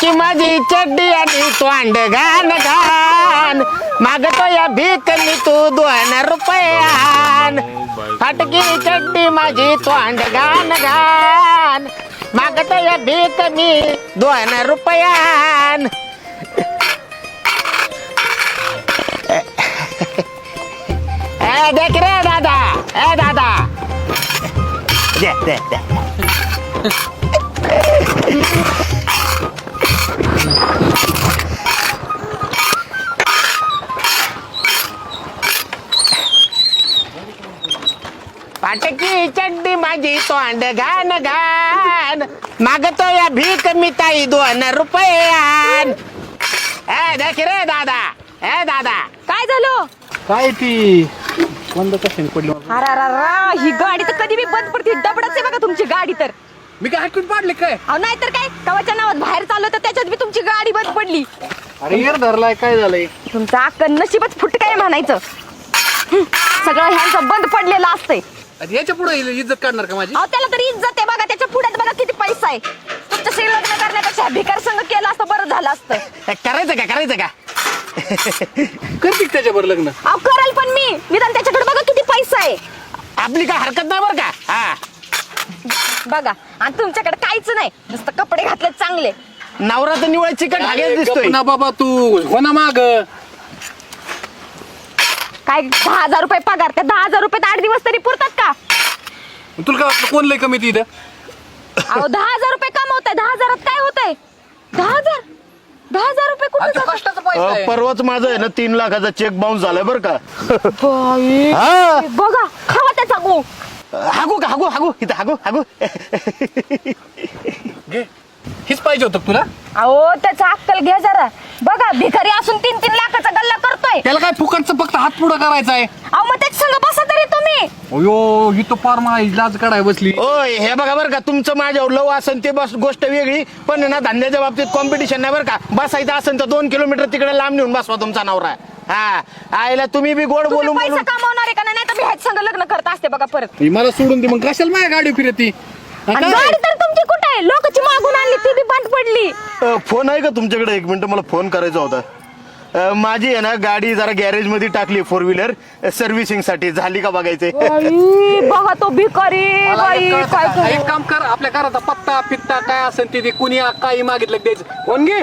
फाटकी माझी चड्डी आणि तोंड घाण घाण मागतो या भीक मी तू 2 रुपयान फाटकी चड्डी माझी तोंड घाण घाण मागतो या भीक मी 2 रुपयान देख रे दादा दादा दे फाटकी चड्डी माझी तोंड घाण घाण मागतो या भीक मी ताई 2 रुपयान देख रे दादा दादा काय झालं? काय ती बंद कशाने पडली ही गाडी तर कधी बी बंद पडते. डबडच आहे बघा तुमची गाडी तर. मी काय हाकून पाडले काय? अहो नाही तर काय, कवाच्या नावात बाहेर चाललो तर त्याच्यात बी तुमची गाडी बंद पडली. अरे यार धरलाय काय झालंय? तुमचं अक्कल नशीबच फुट काय म्हणायचं. सगळं ह्यांचं बंद पडलेलं असतंय. याच्या पुढे इज्जत काढणार का माझी? अहो त्याला तरी इज्जत आहे बघा, त्याच्या पुढ्यात बघा किती पैसा आहे. तुमचं लग्न करण्यापेक्षा भिकार संघ केलं असतं बरं झालं असतं. करायचं का करते त्याच्यावर लग्न? अहो कराल पण मी निदान त्याच्याकडे बघा किती पैसा आहे. आपली काय हरकत नाही बरं का हा बघा आणि तुमच्याकडे काहीच नाही, नुसतं कपडे घातले चांगले. नवरा तर निवळ चिकट हागेच दिसतोय ना बाबा तू हो ना माग. काय 10,000 रुपये पगार, त्या 10,000 रुपयात 8 दिवस तरी पुरतात का? तुला काय वाटलं कोण लय कमी ती इथं? अहो 10,000 रुपये कमवताय, 10,000 काय होतंय? 10,000 रुपये कुठे आणि तो कष्टाचा पैसा आहे. परवाच माझं आहे ना 3 लाखाचा चेक बाउन्स झालाय बरं का बघा खावा त्याचा गो. हागू इथं हागू घे. हीच पाहिजे होतं का तुला? अहो त्याचा अक्कल घ्या जरा. बघा भिकारी असून 3-3 लाखाचा गल्ला करतोय. त्याला काय फुकटचं फक्त हात पुढं करायचा आहे? अहो मग त्याच संग बसा तरी तुम्ही. अयो ही तो फार माझी लाज काढाय बसली. ओय हे बघा बरं का तुमचं माझ्यावर लव असेल ते बस गोष्ट वेगळी पण ना धंद्याच्या बाबतीत कॉम्पिटिशन नाही बरं का. बसायचं असेल तर 2 किलोमीटर तिकडे लांब नेऊन बसवा तुमचा नवरा. हा आईला तुम्ही बी गोड तुम्ही बोलून पैसा बोलून कमावणार आहे का नाही तर मी ह्याच संग लग्न करत असते बघा परत. ही मला सोडून दे मग कशाला माझ्या गाडी फिरती? आणि गाडी तर तुमची कुठे आहे? लोकांची मागून आणली ती बी बंद पडली. फोन आहे का तुमच्याकडे? 1 मिनिट मला फोन करायचा होता. माझी आहे ना गाडी जरा गॅरेज मध्ये टाकली 4 व्हीलर सर्व्हिसिंग साठी. झाली का बघायचंय? बघा तो भिकारी बाई काय एक काम कर, आपल्या घराचा पत्ता फित्ता काय असेल ते कुणी काही मागितलं द्यायचं. फोन घे.